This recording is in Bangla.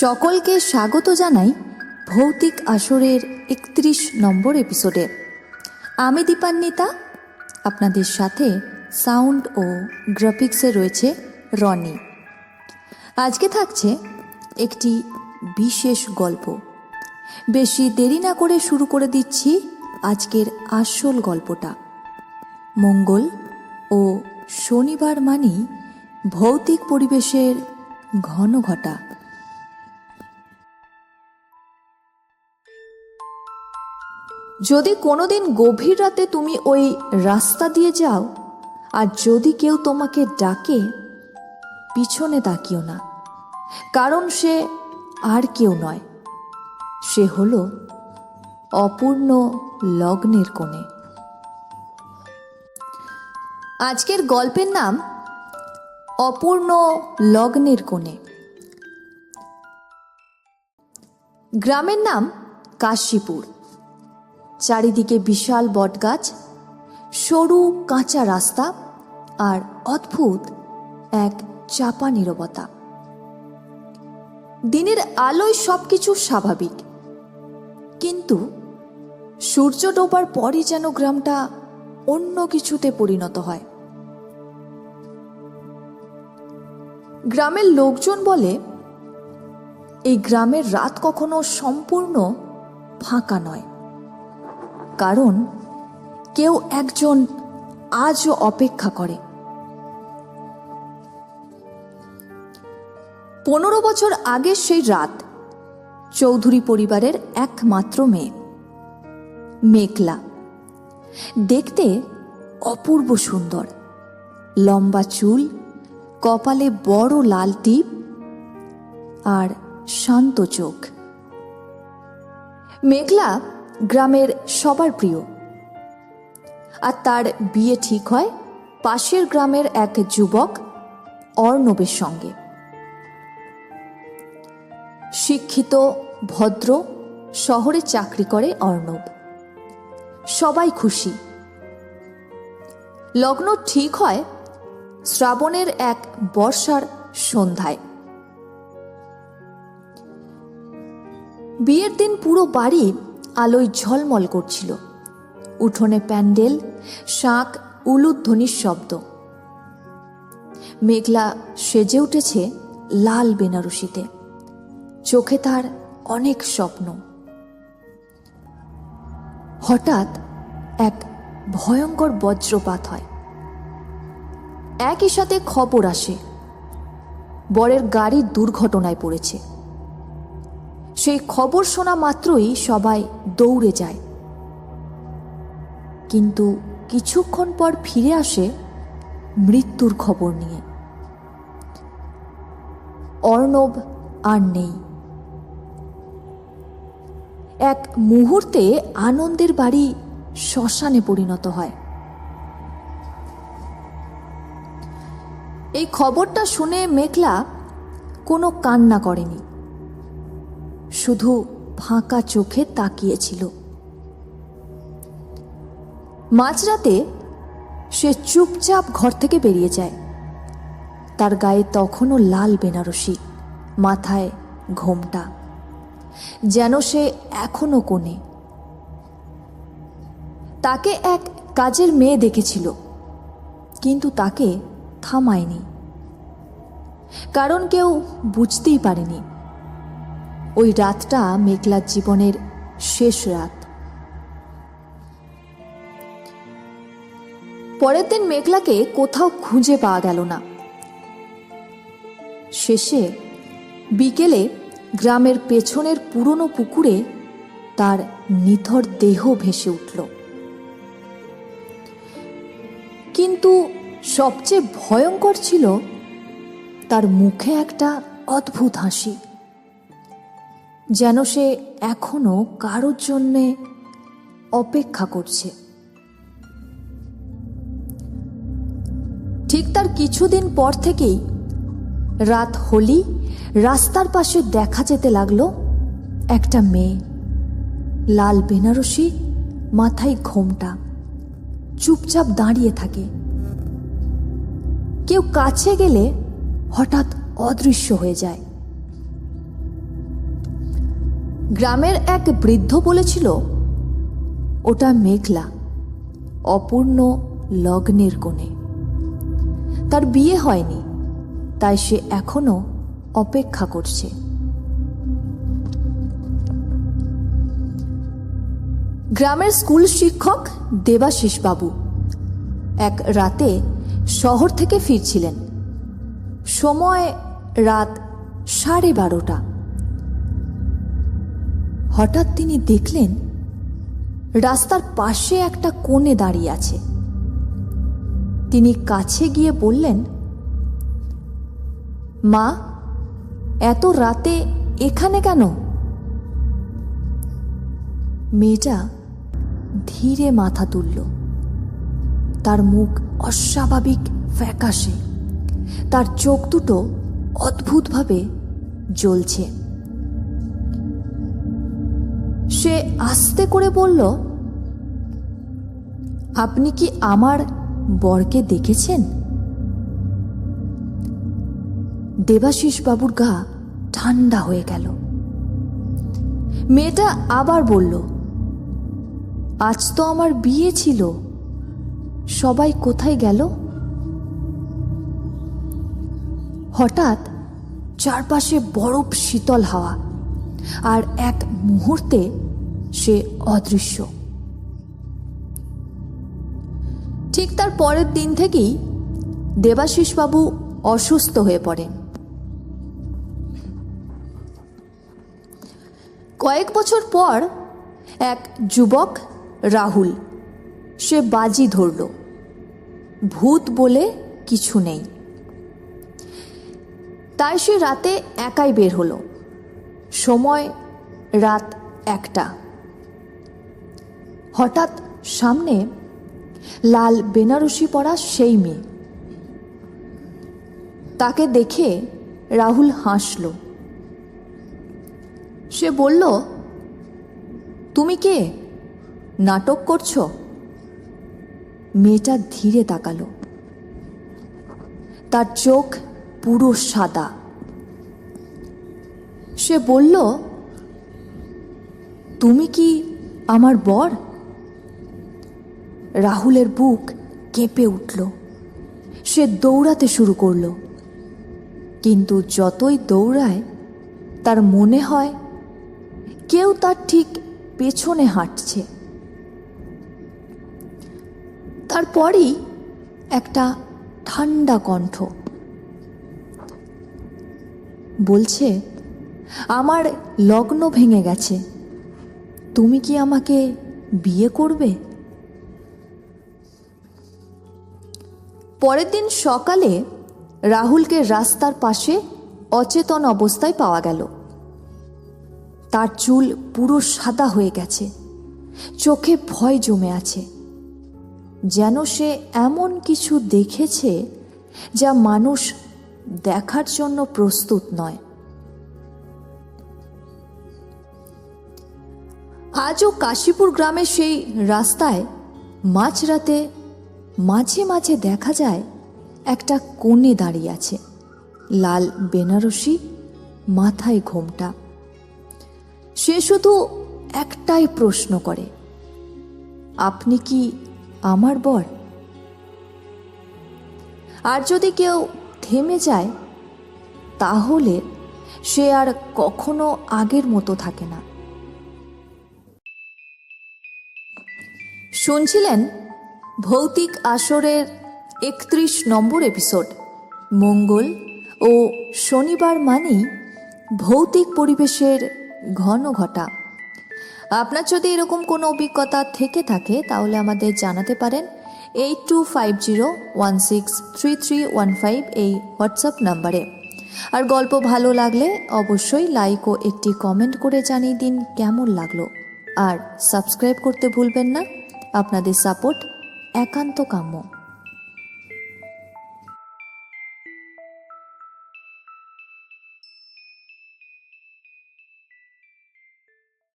সকলকে স্বাগত জানাই ভৌতিক আসরের 31 নম্বর এপিসোডে। আমি দীপান্বিতা, আপনাদের সাথে সাউন্ড ও গ্রাফিক্সে রয়েছে রনি। আজকে থাকছে একটি বিশেষ গল্প। বেশি দেরি না করে শুরু করে দিচ্ছি আজকের আসল গল্পটা। মঙ্গল ও শনিবার মানেই ভৌতিক পরিবেশের ঘন ঘটা। যদি কোনোদিন গভীর রাতে তুমি ওই রাস্তা দিয়ে যাও আর যদি কেউ তোমাকে ডাকে, পিছনে তাকিও না, কারণ সে আর কেউ নয়, সে হলো অপূর্ণ লগ্নের কোণে। আজকের গল্পের নাম অপূর্ণ লগ্নের কোণে। গ্রামের নাম কাশীপুর। চারিদিকে বিশাল বটগাছ, সরু কাঁচা রাস্তা আর অদ্ভুত এক চাপা নীরবতা। দিনের আলোয় সবকিছু স্বাভাবিক, কিন্তু সূর্য ডোবার পরই যেন গ্রামটা অন্য কিছুতে পরিণত হয়। গ্রামের লোকজন বলে এই গ্রামের রাত কখনো সম্পূর্ণ ফাঁকা নয়, কারণ কেউ একজন আজও অপেক্ষা করে। 15 বছর আগের সেই রাত, চৌধুরী পরিবারের একমাত্র মেয়ে মেঘলা, দেখতে অপূর্ব সুন্দর, লম্বা চুল, কপালে বড় লাল টিপ আর শান্ত চোখ। মেঘলা গ্রামের সবার প্রিয়, আর তার বিয়ে ঠিক হয় পাশের গ্রামের এক যুবক অর্ণবের সঙ্গে। শিক্ষিত, ভদ্র, শহরে চাকরি করে অর্ণব। সবাই খুশি। লগ্ন ঠিক হয় শ্রাবণের এক বর্ষার সন্ধ্যায়। বিয়ের দিন পুরো বাড়ি আলোয় ঝলমল করছিল। উঠোনে প্যান্ডেল, শাঁখ, উলুধ্বনির শব্দ। মেঘলা সেজে উঠেছে লাল বেনারসিতে, চোখে তার অনেক স্বপ্ন। হঠাৎ এক ভয়ঙ্কর বজ্রপাত হয়। একই সাথে খবর আসে বরের গাড়ি দুর্ঘটনায় পড়েছে। সেই খবর শোনা মাত্রই সবাই দৌড়ে যায়, কিন্তু কিছুক্ষণ পর ফিরে আসে মৃত্যুর খবর নিয়ে। অর্ণব আর নেই। এক মুহূর্তে আনন্দের বাড়ি শ্মশানে পরিণত হয়। এই খবরটা শুনে মেঘলা কোনো কান্না করেনি, শুধু ফাঁকা চোখে তাকিয়েছিল। মাঝরাতে সে চুপচাপ ঘর থেকে বেরিয়ে যায়। তার গায়ে তখনও লাল বেনারসি, মাথায় ঘোমটা, যেন সে এখনো কোণে। তাকে এক কাজের মেয়ে দেখেছিল, কিন্তু তাকে থামায়নি, কারণ কেউ বুঝতেই পারেনি ওই রাতটা মেঘলার জীবনের শেষ রাত। পরের দিন মেঘলাকে কোথাও খুঁজে পাওয়া গেল না। শেষে বিকেলে গ্রামের পেছনের পুরনো পুকুরে তার নিথর দেহ ভেসে উঠল। কিন্তু সবচেয়ে ভয়ঙ্কর ছিল তার মুখে একটা অদ্ভুত হাসি, যেন সে এখনো কারোর জন্যে অপেক্ষা করছে। ঠিক তার কিছুদিন পর থেকেই রাত হলেই রাস্তার পাশে দেখা যেতে লাগলো একটা মেয়ে, লাল বেনারসি, মাথায় ঘোমটা, চুপচাপ দাঁড়িয়ে থাকে। কেউ কাছে গেলে হঠাৎ অদৃশ্য হয়ে যায়। গ্রামের এক বৃদ্ধ বলেছিল ওটা মেঘলা, অপূর্ণ লগ্নের কোণে। তার বিয়ে হয়নি, তাই সে এখনো অপেক্ষা করছে। গ্রামের স্কুল শিক্ষক দেবাশিস বাবু এক রাতে শহর থেকে ফিরছিলেন। সময় রাত 12:30। হঠাৎ তিনি দেখলেন রাস্তার পাশে একটা কোণে দাঁড়িয়ে আছে। তিনি কাছে গিয়ে বললেন, মা, এত রাতে এখানে কেন? মেয়েটা ধীরে মাথা তুলল। তার মুখ অস্বাভাবিক ফ্যাকাশে, তার চোখ দুটো অদ্ভুতভাবে জ্বলছে। সে আস্তে করে বলল, আপনি কি আমার বরকে দেখেছেন? দেবাশিস বাবুর গা ঠান্ডা হয়ে গেল। মেয়েটা আবার বলল, আজ তো আমার বিয়ে ছিল, সবাই কোথায় গেল? হঠাৎ চারপাশে বরফ শীতল হাওয়া, আর এক মুহূর্তে সে অদৃশ্য। ঠিক তার পরের দিন থেকেই দেবাশিস বাবু অসুস্থ হয়ে পড়েন। কয়েক বছর পর এক যুবক রাহুল, সে বাজি ধরল ভূত বলে কিছু নেই। তাই সে রাতে একাই বের হলো। সময় রাত 1টা। হঠাৎ সামনে লাল বেনারসি পরা সেই মেয়ে। তাকে দেখে রাহুল হাসল। সে বলল, তুমি কে? নাটক করছো? মেয়েটা ধীরে তাকালো। তার চোখ পুরো সাদা। সে বলল, তুমি কি আমার বর? রাহুলের বুক কেঁপে উঠল। সে দৌড়াতে শুরু করল, কিন্তু যতই দৌড়ায় তার মনে হয় কেউ তার ঠিক পেছনে হাঁটছে। তারপরই একটা ঠান্ডা কণ্ঠ বলছে, আমার লগ্ন ভেঙে গেছে, তুমি কি আমাকে বিয়ে করবে? পরের দিন সকালে রাহুলকে রাস্তার পাশে অচেতন অবস্থায় পাওয়া গেল। তার চুল পুরো সাদা হয়ে গেছে, চোখে ভয় জমে আছে, যেন সে এমন কিছু দেখেছে যা মানুষ দেখার জন্য প্রস্তুত নয়। আজও কাশীপুর গ্রামের সেই রাস্তায় মাঝরাতে মাঝে মাঝে দেখা যায় একটা কোণে দাঁড়িয়ে আছে, লাল বেনারসি, মাথায় ঘোমটা। সে শুধু একটাই প্রশ্ন করে, আপনি কি আমার বর? আর যদি কেউ থেমে যায় তাহলে সে আর কখনো আগের মতো থাকে না। শুনছিলেন ভৌতিক আসরের 31 নম্বর এপিসোড। মঙ্গল ও শনিবার মানেই ভৌতিক পরিবেশের ঘন ঘটা। আপনার যদি এরকম কোনো অভিজ্ঞতা থেকে থাকে তাহলে আমাদের জানাতে পারেন 8250163315 এই হোয়াটসঅ্যাপ নাম্বারে। আর গল্প ভালো লাগলে অবশ্যই লাইক ও একটি কমেন্ট করে জানিয়ে দিন কেমন লাগলো। আর সাবস্ক্রাইব করতে ভুলবেন না, আপনাদের সাপোর্ট একান্ত কাম্য।